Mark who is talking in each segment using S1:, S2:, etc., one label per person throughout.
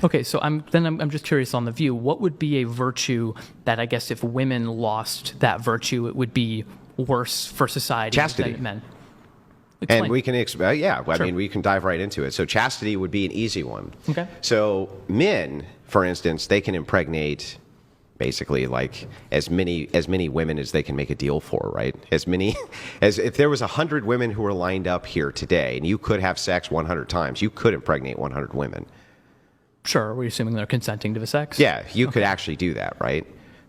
S1: Okay, so I'm just curious on The View. What would be a virtue that I guess if women lost that virtue, it would be worse for society
S2: Chastity.
S1: than men? Explain.
S2: And we can, I mean, we can dive right into it. So chastity would be an easy one.
S1: Okay.
S2: So men, for instance, they can impregnate basically like as many women as they can make a deal for, right? As many as if there was 100 women who were lined up here today, and you could have sex 100 times, you could impregnate 100 women.
S1: Sure, we're assuming they're consenting to the sex.
S2: Yeah, you could actually do that, right?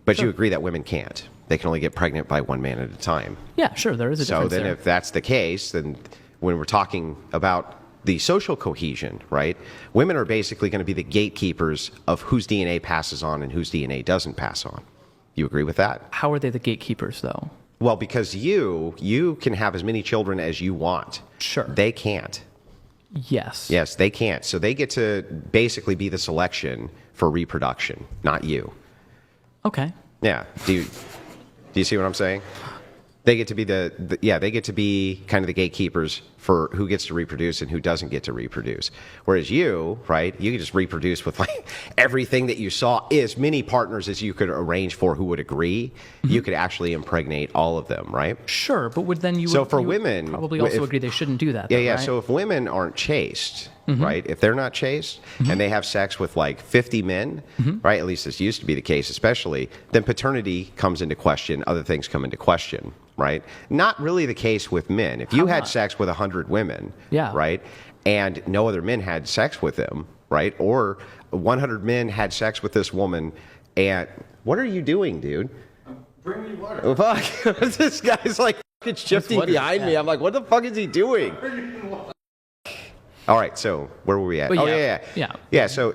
S2: But you agree that women can't. They can only get pregnant by one man at a time.
S1: Yeah, sure, there is a difference
S2: So then
S1: there.
S2: if that's the case, then when we're talking about the social cohesion, right, women are basically going to be the gatekeepers of whose DNA passes on and whose DNA doesn't pass on. You agree with that?
S1: How are they the gatekeepers, though?
S2: Well, because you can have as many children as you want.
S1: Sure.
S2: They can't.
S1: Yes.
S2: Yes, they can't. So they get to basically be the selection for reproduction, not you.
S1: Okay.
S2: Yeah. Do you see what I'm saying? They get to be they get to be kind of the gatekeepers for who gets to reproduce and who doesn't get to reproduce. Whereas you, right, you can just reproduce with like everything that you saw, as many partners as you could arrange for who would agree. Mm-hmm. You could actually impregnate all of them, right?
S1: Sure, but would then you
S2: so
S1: would,
S2: for
S1: you
S2: women
S1: would probably also agree they shouldn't do that.
S2: Yeah,
S1: though,
S2: yeah.
S1: Right?
S2: So if women aren't chaste, right? If they're not chaste and they have sex with like 50 men, right? At least this used to be the case, especially, then paternity comes into question. Other things come into question, right? Not really the case with men. If you had sex with 100 women, right, and no other men had sex with them, right, or 100 men had sex with this woman, and what are you doing, dude?
S3: Bring me water.
S2: Oh, fuck. This guy's like shifting behind me. I'm like, what the fuck is he doing? All right, so where were we at? Yeah. So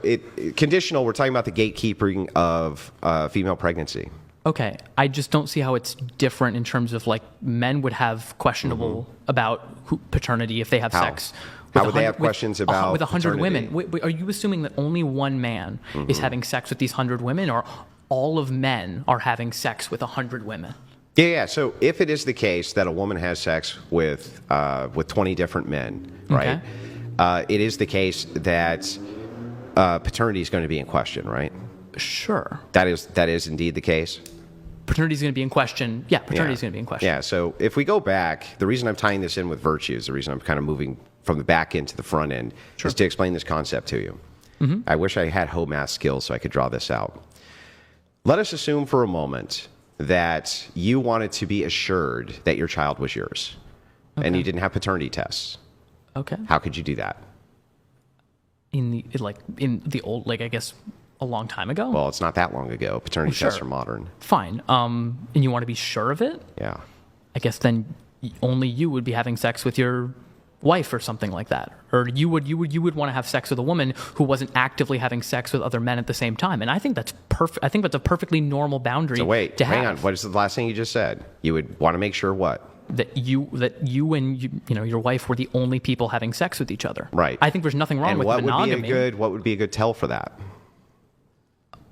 S2: conditional. We're talking about the gatekeeping of female pregnancy.
S1: Okay, I just don't see how it's different in terms of like men would have questionable about paternity if they have sex.
S2: How would they have questions about
S1: with 100
S2: paternity?
S1: women? Wait, are you assuming that only one man is having sex with these 100 women, or all of men are having sex with 100 women?
S2: Yeah. So if it is the case that a woman has sex with 20 different men, right? It is the case that paternity is going to be in question, right?
S1: Sure.
S2: That is indeed the case.
S1: Paternity is going to be in question. Yeah, paternity is going to be in question.
S2: Yeah. So if we go back, the reason I'm tying this in with virtues, the reason I'm kind of moving from the back end to the front end, is to explain this concept to you. I wish I had home math skills so I could draw this out. Let us assume for a moment that you wanted to be assured that your child was yours, and you didn't have paternity tests.
S1: Okay.
S2: How could you do that?
S1: In the old, like, I guess a long time ago?
S2: Well, it's not that long ago. Paternity tests are modern.
S1: Fine. And you want to be sure of it?
S2: Yeah.
S1: I guess then only you would be having sex with your wife or something like that. Or you would want to have sex with a woman who wasn't actively having sex with other men at the same time. And I think that's perfect. I think that's a perfectly normal boundary
S2: to have.
S1: Hang
S2: on. What is the last thing you just said? You would want to make sure what?
S1: That you and your wife were the only people having sex with each other.
S2: Right.
S1: I think there's nothing wrong with monogamy.
S2: What would be a good tell for that?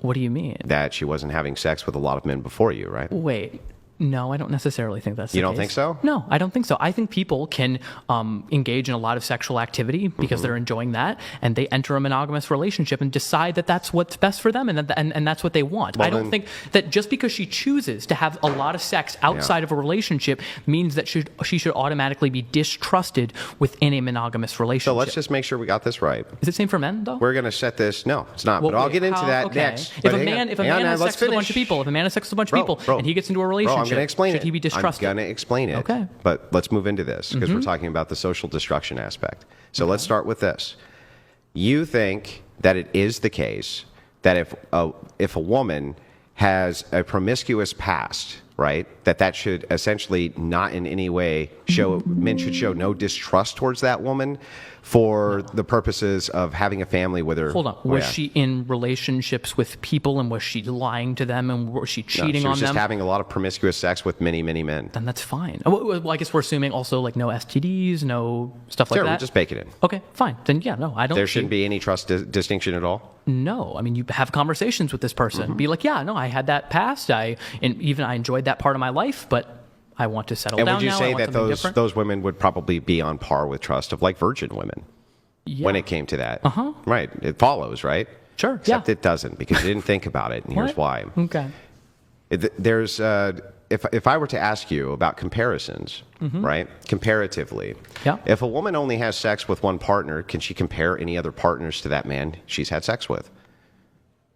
S1: What do you mean?
S2: That she wasn't having sex with a lot of men before you, right?
S1: Wait. No, I don't necessarily think that's the case.
S2: You don't think so?
S1: No, I don't think so. I think people can engage in a lot of sexual activity because they're enjoying that, and they enter a monogamous relationship and decide that that's what's best for them, and that's what they want.
S2: Well,
S1: I don't think that just because she chooses to have a lot of sex outside of a relationship means that she should automatically be distrusted within a monogamous relationship.
S2: So let's just make sure we got this right.
S1: Is it the same for men, though?
S2: We're going to set this. No, it's not. But I'll get into that next.
S1: If a man has sex with a bunch of people, and he gets into a relationship,
S2: I'm going to explain
S1: should he be distrusted?
S2: I'm going to explain it.
S1: Okay.
S2: But let's move into this because we're talking about the social destruction aspect. So let's start with this. You think that it is the case that if a woman has a promiscuous past, right, that should essentially not in any way men should show no distrust towards that woman for the purposes of having a family with her.
S1: Hold on. Was she in relationships with people, and was she lying to them, and was she cheating on them?
S2: She was just having a lot of promiscuous sex with many, many men.
S1: Then that's fine. Well, I guess we're assuming also like no STDs, no stuff like that.
S2: Sure, we'll just bake it in.
S1: Okay, fine. Then I don't.
S2: There shouldn't be any trust distinction at all?
S1: No. I mean, you have conversations with this person. Be like, yeah, no, I had that past. I enjoyed that part of my life, but I want to settle down now.
S2: And would you say that those women would probably be on par with trust of like virgin women when it came to that? Right. It follows, right?
S1: Sure.
S2: Except
S1: yeah.
S2: it doesn't, because you didn't think about it, and here's why.
S1: Okay.
S2: There's if I were to ask you about comparisons, right? Comparatively,
S1: Yeah.
S2: if a woman only has sex with one partner, can she compare any other partners to that man she's had sex with?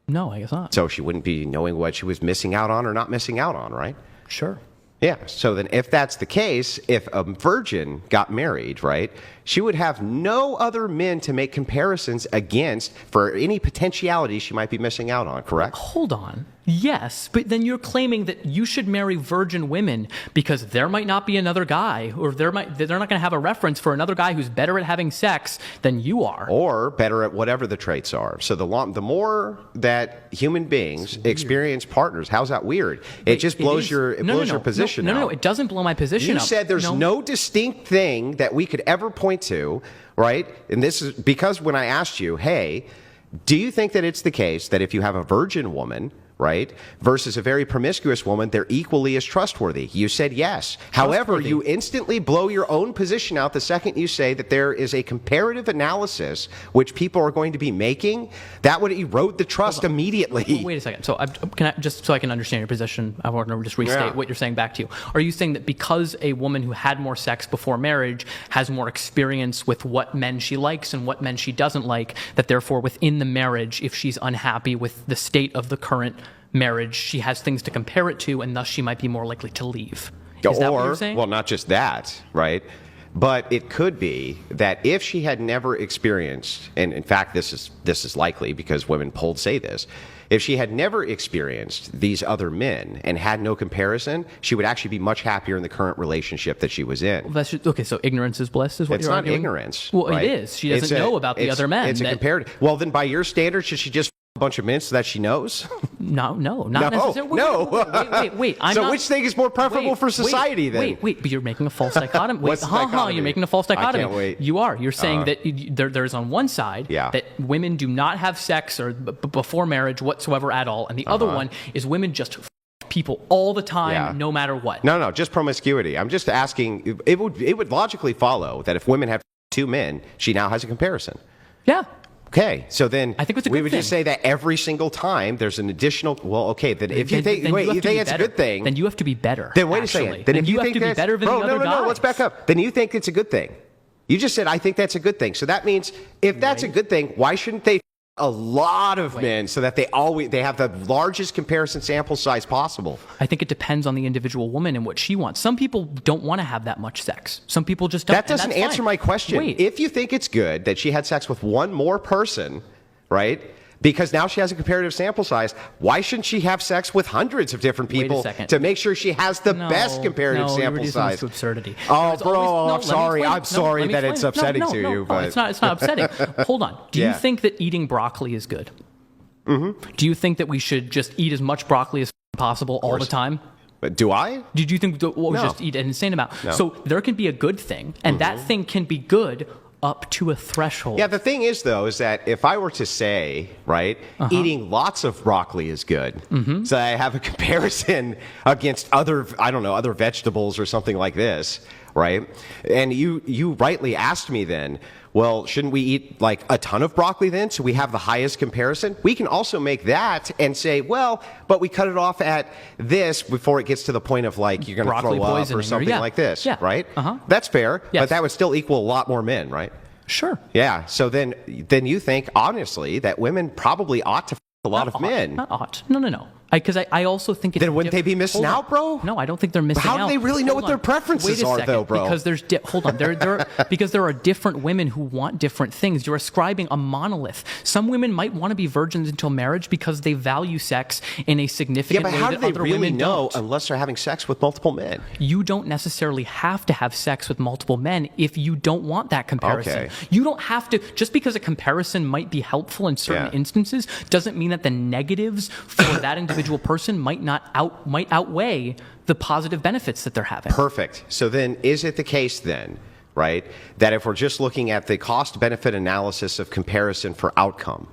S1: No, I guess not.
S2: So she wouldn't be knowing what she was missing out on or not missing out on, right?
S1: Sure.
S2: Yeah. So then if that's the case, if a virgin got married, right, she would have no other men to make comparisons against for any potentiality she might be missing out on, correct?
S1: Hold on. Yes, but then you're claiming that you should marry virgin women because there might not be another guy, or they're not going to have a reference for another guy who's better at having sex than you are.
S2: Or better at whatever the traits are. So the more that human beings experience partners, how's that weird? It just blows your position out.
S1: No, it doesn't blow my position
S2: You
S1: up.
S2: said there's no distinct thing that we could ever point to, right? And this is because when I asked you, hey, do you think that it's the case that if you have a virgin woman, right, versus a very promiscuous woman, they're equally as trustworthy? You said yes. However, you instantly blow your own position out the second you say that there is a comparative analysis which people are going to be making. That would erode the trust immediately.
S1: Wait a second. So just so I can understand your position, I want to just restate what you're saying back to you. Are you saying that because a woman who had more sex before marriage has more experience with what men she likes and what men she doesn't like, that therefore within the marriage, if she's unhappy with the state of the current marriage, she has things to compare it to, and thus she might be more likely to leave? Is that what you're saying?
S2: Well, not just that, right? But it could be that if she had never experienced, and in fact this is likely because women polled say this, if she had never experienced these other men and had no comparison, she would actually be much happier in the current relationship that she was in.
S1: Well, that's just, okay, so ignorance is bliss is what
S2: it's
S1: you're
S2: not
S1: arguing?
S2: ignorance.
S1: Well,
S2: right?
S1: it is. She doesn't know about the other men.
S2: It's a comparative. Well, then by your standards, should she just a bunch of men so that she knows?
S1: No, not necessarily. Wait.
S2: So which thing is more preferable for society then?
S1: Wait, but you're making a false dichotomy.
S2: What's the dichotomy?
S1: You're making a false dichotomy.
S2: I can't wait.
S1: You are. You're saying that there's on one side that women do not have sex or before marriage whatsoever at all, and the other one is women just people all the time, no matter what.
S2: No, just promiscuity. I'm just asking. It would logically follow that if women have two men, she now has a comparison.
S1: Yeah.
S2: Okay, so then
S1: I think it's a
S2: we
S1: good
S2: would
S1: thing.
S2: just say that every single time there's an additional. Well, okay, then if you think you think it's a good thing,
S1: then you have to be better.
S2: Then wait
S1: actually.
S2: a second. Then if you
S1: have
S2: think
S1: to be better than the other guys.
S2: No, let's back up. Then you think it's a good thing. You just said I think that's a good thing. So that means if that's a good thing, why shouldn't they a lot of men so that they have the largest comparison sample size possible?
S1: I think it depends on the individual woman and what she wants. Some people don't want to have that much sex. Some people just don't.
S2: That doesn't answer my question.
S1: Wait.
S2: If you think it's good that she had sex with one more person, right? Because now she has a comparative sample size. Why shouldn't she have sex with hundreds of different people to make sure she has the best comparative sample size?
S1: To absurdity.
S2: Oh, bro, I'm sorry. I'm sorry that it's upsetting to you. But
S1: it's not upsetting. Hold on. Do you think that eating broccoli is good? Mm-hmm. Do you think that we should just eat as much broccoli as possible all the time?
S2: But do I?
S1: Did you think we just eat an insane amount?
S2: No.
S1: So there can be a good thing, and that thing can be good up to a threshold.
S2: Yeah, the thing is, though, is that if I were to say, right, eating lots of broccoli is good, so I have a comparison against other vegetables or something like this, right? And you rightly asked me then, well, shouldn't we eat like a ton of broccoli then so we have the highest comparison? We can also make that and say, well, but we cut it off at this before it gets to the point of like you're going to throw up or something like this, right? That's fair, but that would still equal a lot more men, right?
S1: Sure.
S2: Yeah, so then you think, honestly, that women probably ought to f a lot of men.
S1: Not ought. No. Because I also think it's...
S2: Then wouldn't they be missing out, bro?
S1: No, I don't think they're missing out.
S2: How do they really know what their preferences are, though, bro?
S1: Because because there are different women who want different things. You're ascribing a monolith. Some women might want to be virgins until marriage because they value sex in a significant way that other women don't.
S2: Yeah, but how do they really know unless they're having sex with multiple men?
S1: You don't necessarily have to have sex with multiple men if you don't want that comparison.
S2: Okay.
S1: You don't have to... Just because a comparison might be helpful in certain instances doesn't mean that the negatives for that individual person might outweigh the positive benefits that they're having.
S2: Perfect. So then is it the case then, right, that if we're just looking at the cost-benefit analysis of comparison for outcome,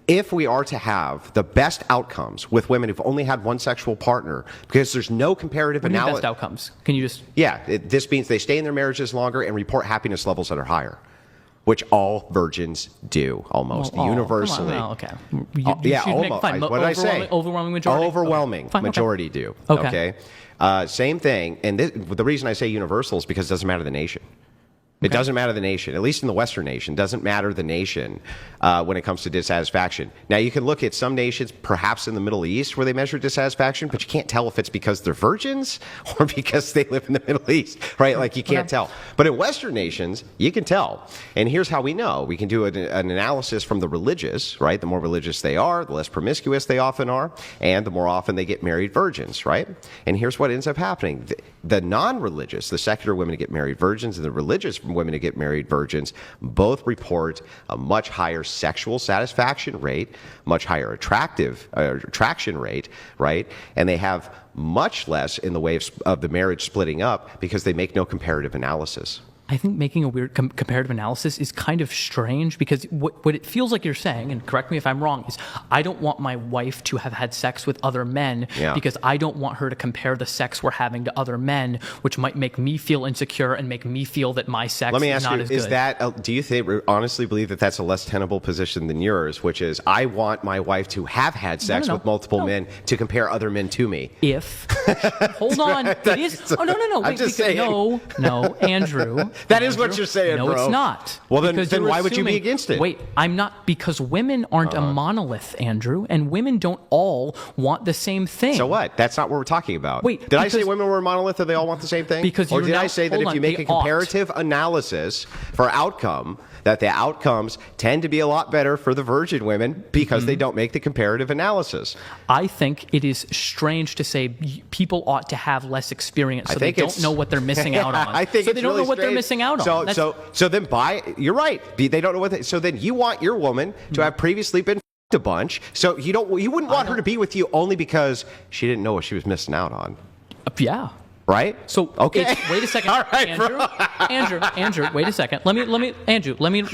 S2: if we are to have the best outcomes with women who've only had one sexual partner, because there's no comparative analysis.
S1: Best outcomes? Can you just...
S2: Yeah, this means they stay in their marriages longer and report happiness levels that are higher. which all virgins do almost universally.
S1: Come on, okay.
S2: Yeah,
S1: should make,
S2: almost.
S1: fine,
S2: What did I say?
S1: Overwhelming majority.
S2: Overwhelming
S1: Fine,
S2: majority do.
S1: Okay.
S2: Same thing. And the reason I say universal is because it doesn't matter the nation. It doesn't matter the nation, at least in the Western nation. Doesn't matter the nation when it comes to dissatisfaction. Now, you can look at some nations, perhaps in the Middle East, where they measure dissatisfaction, but you can't tell if it's because they're virgins or because they live in the Middle East, right? Like, you can't tell. But in Western nations, you can tell. And here's how we know. We can do an analysis from the religious, right? The more religious they are, the less promiscuous they often are, and the more often they get married virgins, right? And here's what ends up happening. The non-religious, the secular women get married virgins, and the religious women to get married virgins both report a much higher sexual satisfaction rate, much higher attraction rate, right? And they have much less in the way of the marriage splitting up because they make no comparative analysis.
S1: I think making a weird comparative analysis is kind of strange because what it feels like you're saying, and correct me if I'm wrong, is I don't want my wife to have had sex with other men because I don't want her to compare the sex we're having to other men, which might make me feel insecure and make me feel that my sex is not as good. Let me ask you,
S2: is that, do you honestly believe that that's a less tenable position than yours, which is I want my wife to have had sex with multiple men to compare other men to me?
S1: Hold on. It is. Oh, no. Wait,
S2: I'm just saying.
S1: No, Andrew.
S2: That is what you're saying,
S1: no,
S2: bro.
S1: No, it's not.
S2: Well, then why would you be against it?
S1: Wait, I'm not, because women aren't a monolith, Andrew, and women don't all want the same thing.
S2: So what? That's not what we're talking about.
S1: Wait,
S2: did I say women were a monolith or they all want the same thing? Or did I say that if you make a comparative analysis for outcome, that the outcomes tend to be a lot better for the virgin women because they don't make the comparative analysis?
S1: I think it is strange to say people ought to have less experience so they don't know what they're missing out on.
S2: I think
S1: so they don't know what they're missing out on.
S2: So then you're right. They don't know what so then you want your woman to have previously been a bunch. So you wouldn't want her to be with you only because she didn't know what she was missing out on.
S1: Yeah.
S2: Right?
S1: So
S2: okay.
S1: Wait a second.
S2: All right,
S1: Andrew, wait a second. Let me